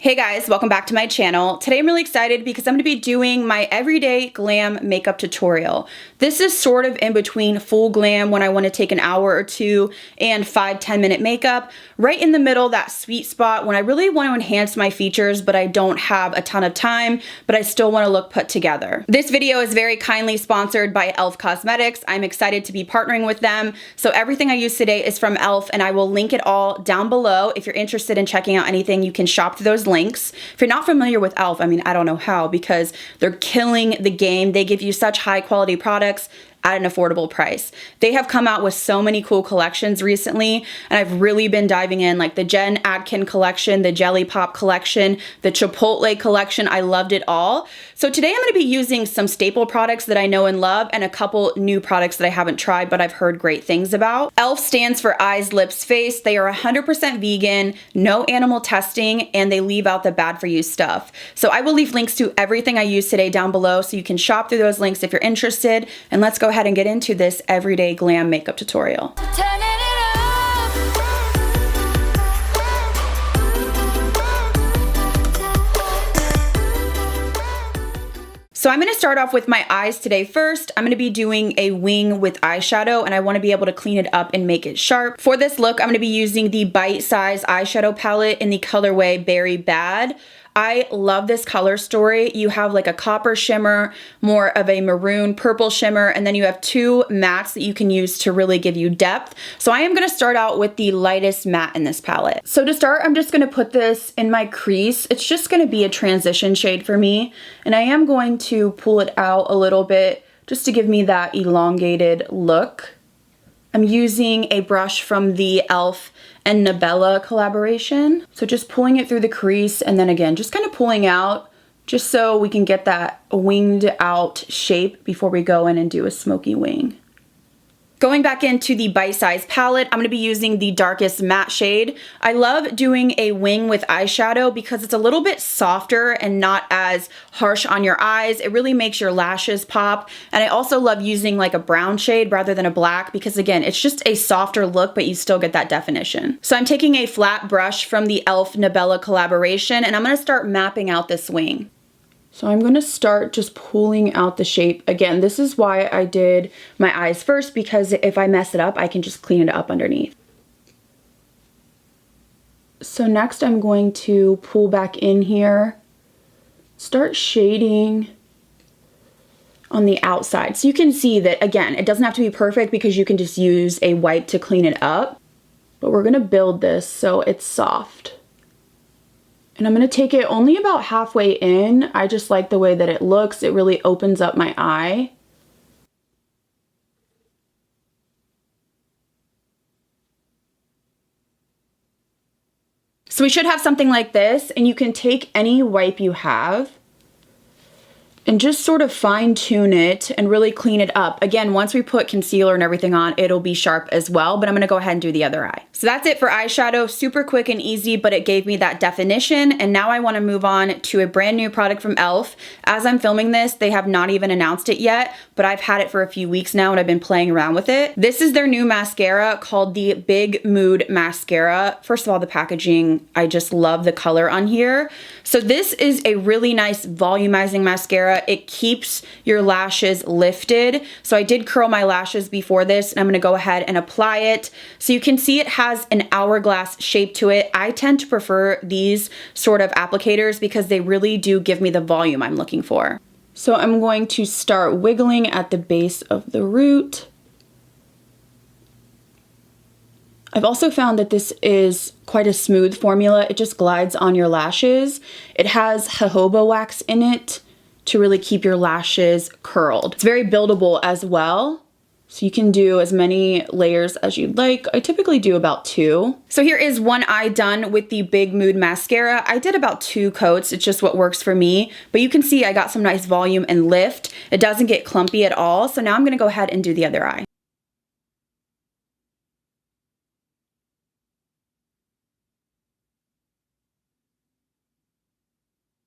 Hey guys, welcome back to my channel. Today I'm really excited because I'm going to be doing my everyday glam makeup tutorial. This is sort of in between full glam when I want to take an hour or two and 5-10 minute makeup. Right in the middle, that sweet spot when I really want to enhance my features but I don't have a ton of time, but I still want to look put together. This video is very kindly sponsored by e.l.f. Cosmetics. I'm excited to be partnering with them. So everything I use today is from e.l.f. and I will link it all down below. If you're interested in checking out anything, you can shop through those links. If you're not familiar with e.l.f., I mean, I don't know how, because they're killing the game. They give you such high quality products at an affordable price. They have come out with so many cool collections recently, and I've really been diving in, like the Jen Atkin collection, the Jelly Pop collection, the Chipotle collection. I loved it all. So today I'm going to be using some staple products that I know and love and a couple new products that I haven't tried but I've heard great things about. e.l.f. stands for eyes, lips, face. They are 100% vegan, no animal testing, and they leave out the bad for you stuff. So I will leave links to everything I use today down below so you can shop through those links if you're interested. And let's go ahead and get into this everyday glam makeup tutorial. So I'm going to start off with my eyes today first. I'm going to be doing a wing with eyeshadow and I want to be able to clean it up and make it sharp. For this look, I'm going to be using the Bite Size eyeshadow palette in the colorway Berry Bad. I love this color story. You have like a copper shimmer, more of a maroon purple shimmer, and then you have two mattes that you can use to really give you depth. So I am going to start out with the lightest matte in this palette. So to start, I'm just going to put this in my crease. It's just going to be a transition shade for me, and I am going to pull it out a little bit just to give me that elongated look. I'm using a brush from the e.l.f. and Nabella collaboration. So just pulling it through the crease and then again, just kind of pulling out just so we can get that winged out shape before we go in and do a smoky wing. Going back into the Bite Size palette, I'm going to be using the darkest matte shade. I love doing a wing with eyeshadow because it's a little bit softer and not as harsh on your eyes. It really makes your lashes pop. And I also love using like a brown shade rather than a black because again, it's just a softer look, but you still get that definition. So I'm taking a flat brush from the e.l.f. Nabella collaboration and I'm going to start mapping out this wing. So I'm going to start just pulling out the shape. Again, this is why I did my eyes first, because if I mess it up, I can just clean it up underneath. So next I'm going to pull back in here, start shading on the outside. So you can see that, again, it doesn't have to be perfect because you can just use a wipe to clean it up. But we're going to build this so it's soft. And I'm going to take it only about halfway in. I just like the way that it looks. It really opens up my eye. So we should have something like this, and you can take any wipe you have and just sort of fine tune it and really clean it up. Again, once we put concealer and everything on, it'll be sharp as well, but I'm gonna go ahead and do the other eye. So that's it for eyeshadow, super quick and easy, but it gave me that definition. And now I wanna move on to a brand new product from e.l.f. As I'm filming this, they have not even announced it yet, but I've had it for a few weeks now and I've been playing around with it. This is their new mascara called the Big Mood Mascara. First of all, the packaging, I just love the color on here. So this is a really nice volumizing mascara. It keeps your lashes lifted. So I did curl my lashes before this and I'm gonna go ahead and apply it. So you can see it has an hourglass shape to it. I tend to prefer these sort of applicators because they really do give me the volume I'm looking for. So I'm going to start wiggling at the base of the root. I've also found that this is quite a smooth formula. It just glides on your lashes. It has jojoba wax in it to really keep your lashes curled. It's very buildable as well. So you can do as many layers as you'd like. I typically do about 2. So here is one eye done with the Big Mood Mascara. I did about 2 coats. It's just what works for me. But you can see I got some nice volume and lift. It doesn't get clumpy at all. So now I'm gonna go ahead and do the other eye.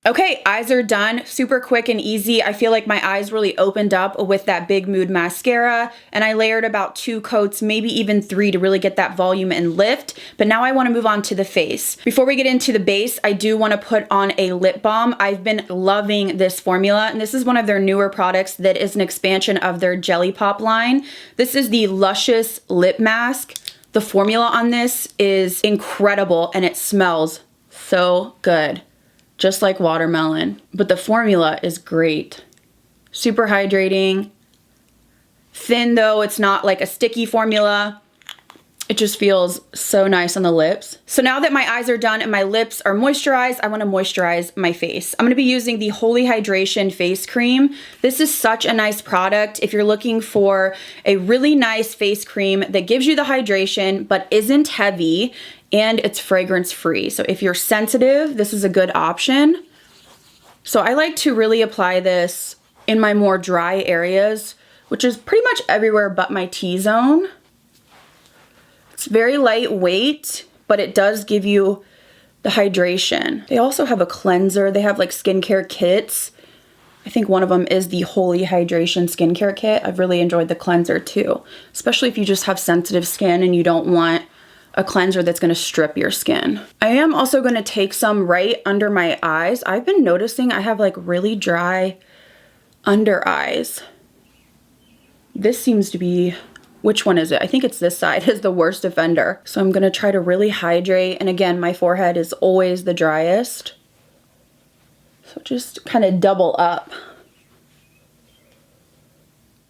Okay, eyes are done. Super quick and easy. I feel like my eyes really opened up with that Big Mood mascara, and I layered about 2 coats, maybe even 3 to really get that volume and lift. But now I want to move on to the face. Before we get into the base, I do want to put on a lip balm. I've been loving this formula, and this is one of their newer products that is an expansion of their Jelly Pop line. This is the Luscious Lip Mask. The formula on this is incredible, and it smells so good. Just like watermelon, but the formula is great. Super hydrating. Thin though, it's not like a sticky formula. It just feels so nice on the lips. So now that my eyes are done and my lips are moisturized, I wanna moisturize my face. I'm gonna be using the Holy Hydration Face Cream. This is such a nice product if you're looking for a really nice face cream that gives you the hydration but isn't heavy, and it's fragrance free. So if you're sensitive, this is a good option. So I like to really apply this in my more dry areas, which is pretty much everywhere but my T-zone. It's very lightweight, but it does give you the hydration. They also have a cleanser. They have like skincare kits. I think one of them is the Holy Hydration skincare kit. I've really enjoyed the cleanser too, especially if you just have sensitive skin and you don't want a cleanser that's gonna strip your skin. I am also gonna take some right under my eyes. I've been noticing I have like really dry under eyes. This seems to be, which one is it? I think it's this side is the worst offender. So I'm gonna try to really hydrate. And again, my forehead is always the driest. So just kind of double up.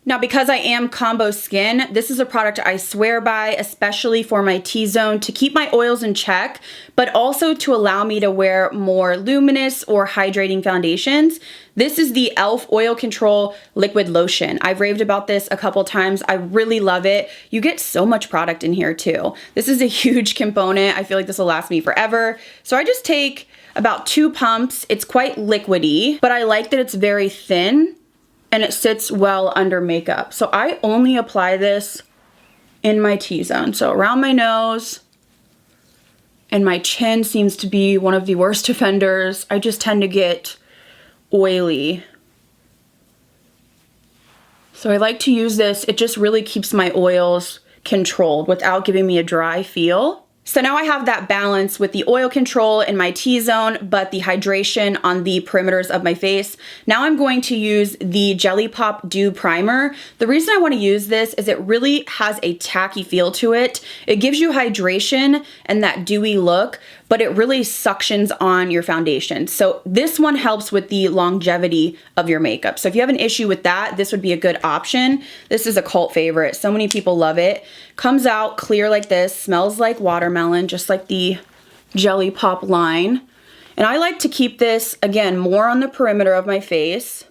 Now, because I am combo skin, this is a product I swear by, especially for my T-zone, to keep my oils in check, but also to allow me to wear more luminous or hydrating foundations. This is the e.l.f. Oil Control Liquid Lotion. I've raved about this a couple times. I really love it. You get so much product in here too. This is a huge component. I feel like this will last me forever. So I just take about 2 pumps. It's quite liquidy, but I like that it's very thin and it sits well under makeup. So I only apply this in my T-zone. So around my nose, and my chin seems to be one of the worst offenders. I just tend to get oily. So I like to use this. It just really keeps my oils controlled without giving me a dry feel. So now I have that balance with the oil control in my T-zone, but the hydration on the perimeters of my face. Now I'm going to use the Jelly Pop Dew Primer. The reason I want to use this is it really has a tacky feel to it. It gives you hydration and that dewy look, but it really suctions on your foundation. So this one helps with the longevity of your makeup. So if you have an issue with that, this would be a good option. This is a cult favorite. So many people love it. Comes out clear like this, smells like watermelon, just like the Jelly Pop line. And I like to keep this, again, more on the perimeter of my face,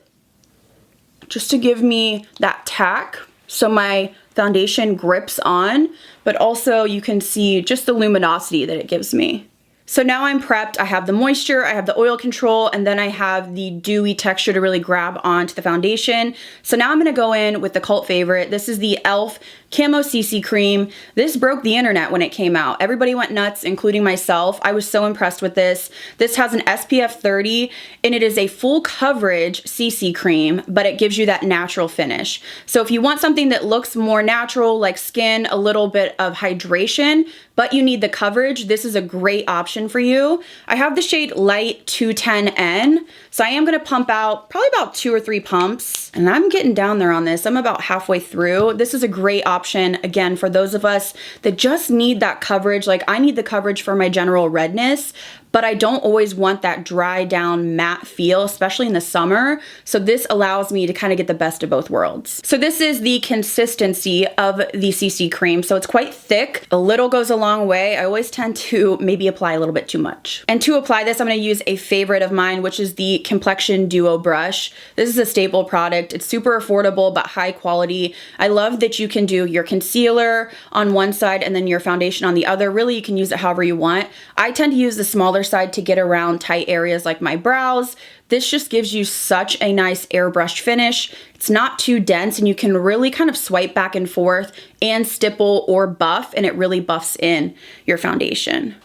just to give me that tack so my foundation grips on, but also you can see just the luminosity that it gives me. So now I'm prepped. I have the moisture, I have the oil control, and then I have the dewy texture to really grab onto the foundation. So now I'm gonna go in with the cult favorite. This is the e.l.f. Camo CC Cream. This broke the internet when it came out. Everybody went nuts, including myself. I was so impressed with this. This has an SPF 30, and it is a full coverage CC cream, but it gives you that natural finish. So if you want something that looks more natural, like skin, a little bit of hydration, but you need the coverage, this is a great option for you. I have the shade Light 210N, so I am gonna pump out probably about 2 or 3 pumps, and I'm getting down there on this. I'm about halfway through. This is a great option, again, for those of us that just need that coverage. Like, I need the coverage for my general redness, but I don't always want that dry down matte feel, especially in the summer. So this allows me to kind of get the best of both worlds. So this is the consistency of the CC cream. So it's quite thick. A little goes a long way. I always tend to maybe apply a little bit too much. And to apply this, I'm gonna use a favorite of mine, which is the Complexion Duo brush. This is a staple product. It's super affordable, but high quality. I love that you can do your concealer on one side and then your foundation on the other. Really, you can use it however you want. I tend to use the smaller side to get around tight areas like my brows. This just gives you such a nice airbrush finish. It's not too dense, and you can really kind of swipe back and forth and stipple or buff, and it really buffs in your foundation.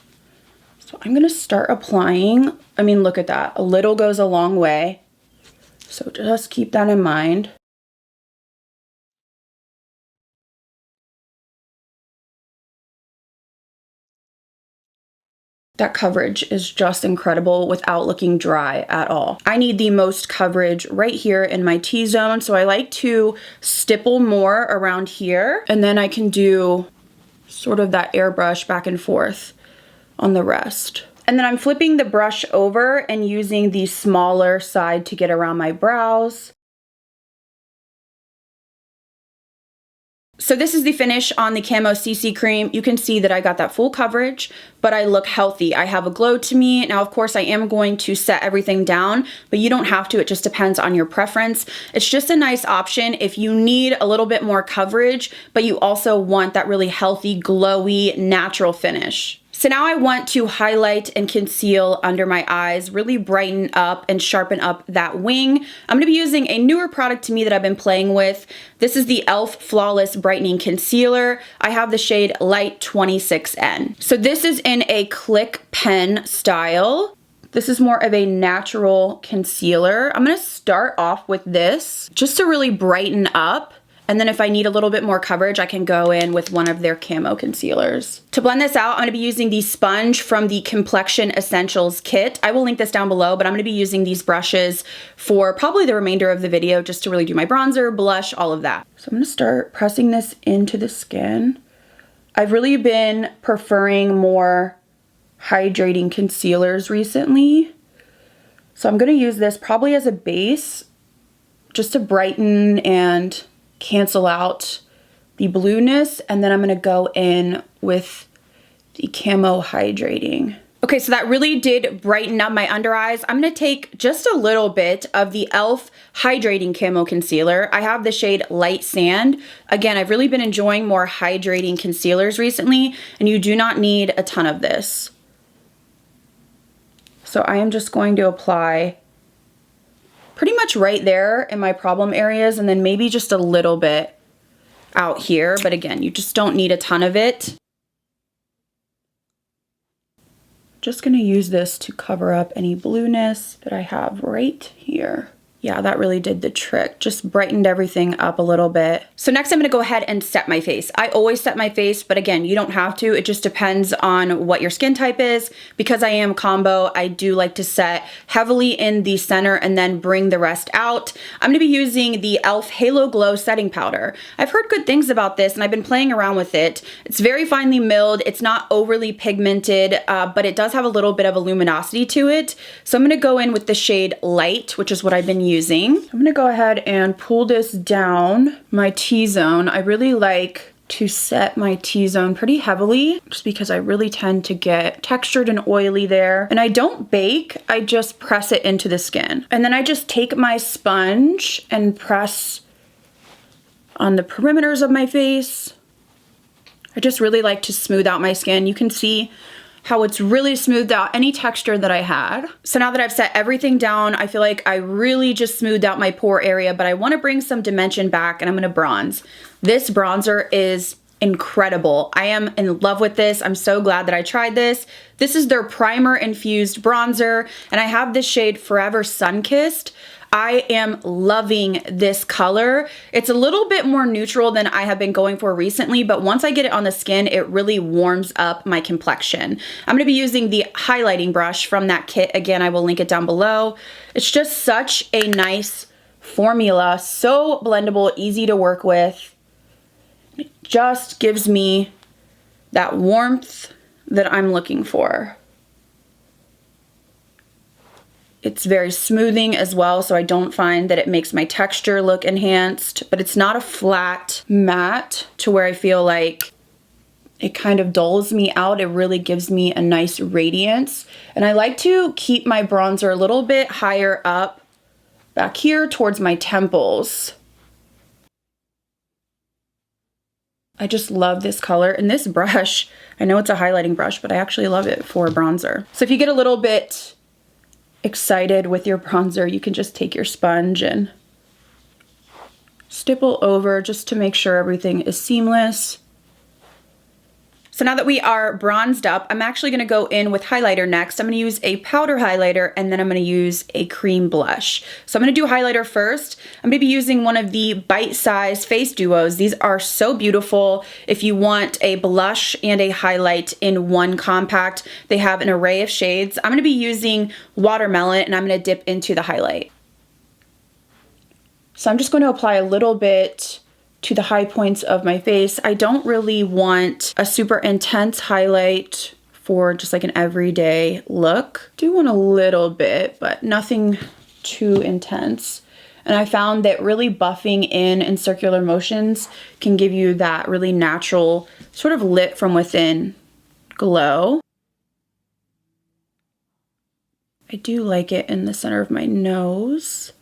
So So I'm gonna start applying. I mean, look at that. A little goes a long way. So just keep that in mind. That coverage is just incredible without looking dry at all. I need the most coverage right here in my T-zone, so I like to stipple more around here, and then I can do sort of that airbrush back and forth on the rest. And then I'm flipping the brush over and using the smaller side to get around my brows. So this is the finish on the Camo CC cream. You can see that I got that full coverage, but I look healthy. I have a glow to me. Now, of course, I am going to set everything down, but you don't have to. It just depends on your preference. It's just a nice option if you need a little bit more coverage, but you also want that really healthy, glowy, natural finish. So now I want to highlight and conceal under my eyes, really brighten up and sharpen up that wing. I'm gonna be using a newer product to me that I've been playing with. This is the e.l.f. Flawless Brightening Concealer. I have the shade Light 26N. So this is in a click pen style. This is more of a natural concealer. I'm gonna start off with this just to really brighten up. And then if I need a little bit more coverage, I can go in with one of their Camo concealers. To blend this out, I'm gonna be using the sponge from the Complexion Essentials kit. I will link this down below, but I'm gonna be using these brushes for probably the remainder of the video just to really do my bronzer, blush, all of that. So I'm gonna start pressing this into the skin. I've really been preferring more hydrating concealers recently. So I'm gonna use this probably as a base just to brighten and cancel out the blueness, and then I'm gonna go in with the Camo Hydrating. Okay, so that really did brighten up my under eyes. I'm gonna take just a little bit of the e.l.f. Hydrating Camo Concealer. I have the shade Light Sand. Again, I've really been enjoying more hydrating concealers recently, and you do not need a ton of this. So I am just going to apply pretty much right there in my problem areas, and then maybe just a little bit out here. But again, you just don't need a ton of it. Just gonna use this to cover up any blueness that I have right here. Yeah, that really did the trick. Just brightened everything up a little bit. So next I'm gonna go ahead and set my face. I always set my face, but again, you don't have to. It just depends on what your skin type is. Because I am combo, I do like to set heavily in the center and then bring the rest out. I'm gonna be using the e.l.f. Halo Glow Setting Powder. I've heard good things about this and I've been playing around with it. It's very finely milled. It's not overly pigmented, but it does have a little bit of a luminosity to it. So I'm gonna go in with the shade Light, which is what I've been using. I'm gonna go ahead and pull this down my T-zone. I really like to set my T-zone pretty heavily just because I really tend to get textured and oily there. And I don't bake, I just press it into the skin. And then I just take my sponge and press on the perimeters of my face. I just really like to smooth out my skin. You can see how it's really smoothed out any texture that I had. So now that I've set everything down, I feel like I really just smoothed out my pore area, but I wanna bring some dimension back and I'm gonna bronze. This bronzer is incredible. I am in love with this. I'm so glad that I tried this. This is their primer infused bronzer, and I have this shade Forever Sunkissed. I am loving this color. It's a little bit more neutral than I have been going for recently, but once I get it on the skin, it really warms up my complexion. I'm gonna be using the highlighting brush from that kit. Again, I will link it down below. It's just such a nice formula, so blendable, easy to work with. It just gives me that warmth that I'm looking for. It's very smoothing as well, so I don't find that it makes my texture look enhanced, but it's not a flat matte to where I feel like it kind of dulls me out. It really gives me a nice radiance. And I like to keep my bronzer a little bit higher up back here towards my temples. I just love this color, and this brush, I know it's a highlighting brush, but I actually love it for a bronzer. So if you get a little bit excited with your bronzer, you can just take your sponge and stipple over just to make sure everything is seamless. So now that we are bronzed up, I'm actually gonna go in with highlighter next. I'm gonna use a powder highlighter and then I'm gonna use a cream blush. So I'm gonna do highlighter first. I'm gonna be using one of the bite-size face duos. These are so beautiful. If you want a blush and a highlight in one compact, they have an array of shades. I'm gonna be using Watermelon and I'm gonna dip into the highlight. So I'm just going to apply a little bit to the high points of my face. I don't really want a super intense highlight for just like an everyday look. I do want a little bit, but nothing too intense. And I found that really buffing in circular motions can give you that really natural sort of lit from within glow. I do like it in the center of my nose.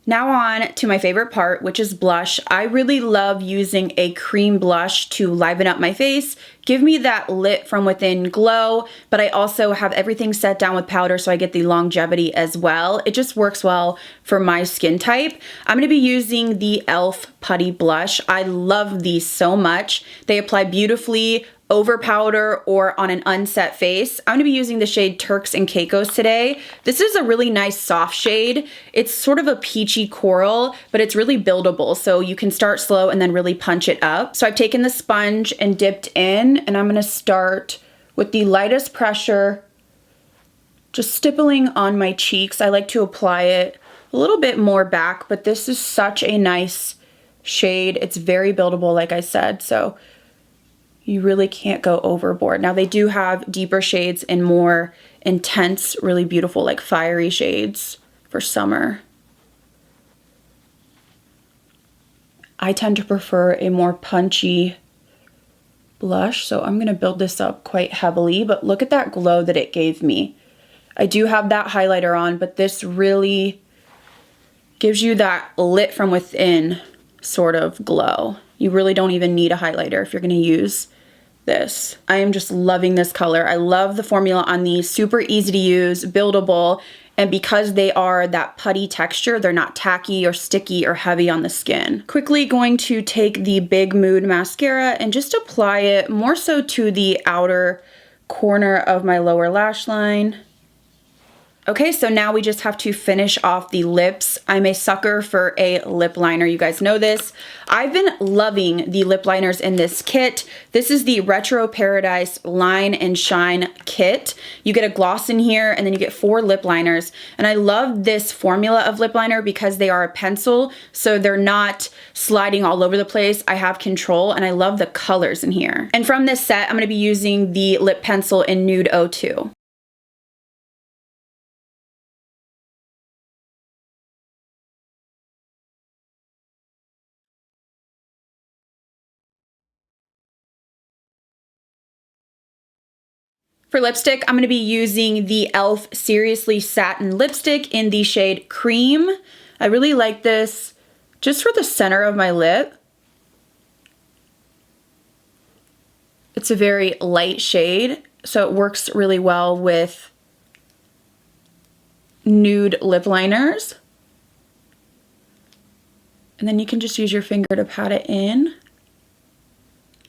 Now on to my favorite part, which is blush. I really love using a cream blush to liven up my face, give me that lit from within glow, but I also have everything set down with powder so I get the longevity as well. It just works well for my skin type. I'm gonna be using the e.l.f. Putty blush. I love these so much. They apply beautifully over powder or on an unset face. I'm gonna be using the shade Turks and CAICOS today. This is a really nice soft shade. It's sort of a peachy coral, but it's really buildable. So you can start slow and then really punch it up. So I've taken the sponge and dipped in, and I'm gonna start with the lightest pressure, just stippling on my cheeks. I like to apply it a little bit more back, but this is such a nice shade. It's very buildable, like I said, so you really can't go overboard. Now they do have deeper shades and more intense, really beautiful, like fiery shades for summer. I tend to prefer a more punchy blush, so I'm gonna build this up quite heavily, but look at that glow that it gave me. I do have that highlighter on, but this really gives you that lit from within sort of glow. You really don't even need a highlighter if you're gonna use this. I am just loving this color. I love the formula on these, super easy to use, buildable, and because they are that putty texture, they're not tacky or sticky or heavy on the skin. Quickly going to take the Big Mood mascara and just apply it more so to the outer corner of my lower lash line. Okay, so now we just have to finish off the lips. I'm a sucker for a lip liner. You guys know this. I've been loving the lip liners in this kit. This is the Retro Paradise Line and Shine kit. You get a gloss in here and then you get 4 lip liners. And I love this formula of lip liner because they are a pencil, so they're not sliding all over the place. I have control and I love the colors in here. And from this set, I'm gonna be using the lip pencil in Nude 02. For lipstick, I'm going to be using the e.l.f. Seriously Satin Lipstick in the shade Cream. I really like this just for the center of my lip. It's a very light shade, so it works really well with nude lip liners. And then you can just use your finger to pat it in.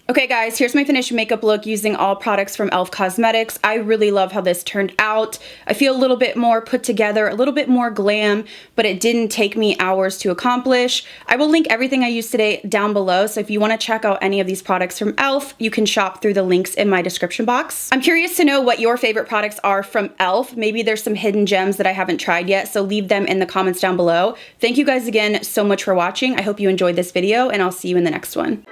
Okay guys, here's my finished makeup look using all products from e.l.f. Cosmetics. I really love how this turned out. I feel a little bit more put together, a little bit more glam, but it didn't take me hours to accomplish. I will link everything I used today down below, so if you want to check out any of these products from e.l.f., you can shop through the links in my description box. I'm curious to know what your favorite products are from e.l.f. Maybe there's some hidden gems that I haven't tried yet, so leave them in the comments down below. Thank you guys again so much for watching. I hope you enjoyed this video, and I'll see you in the next one.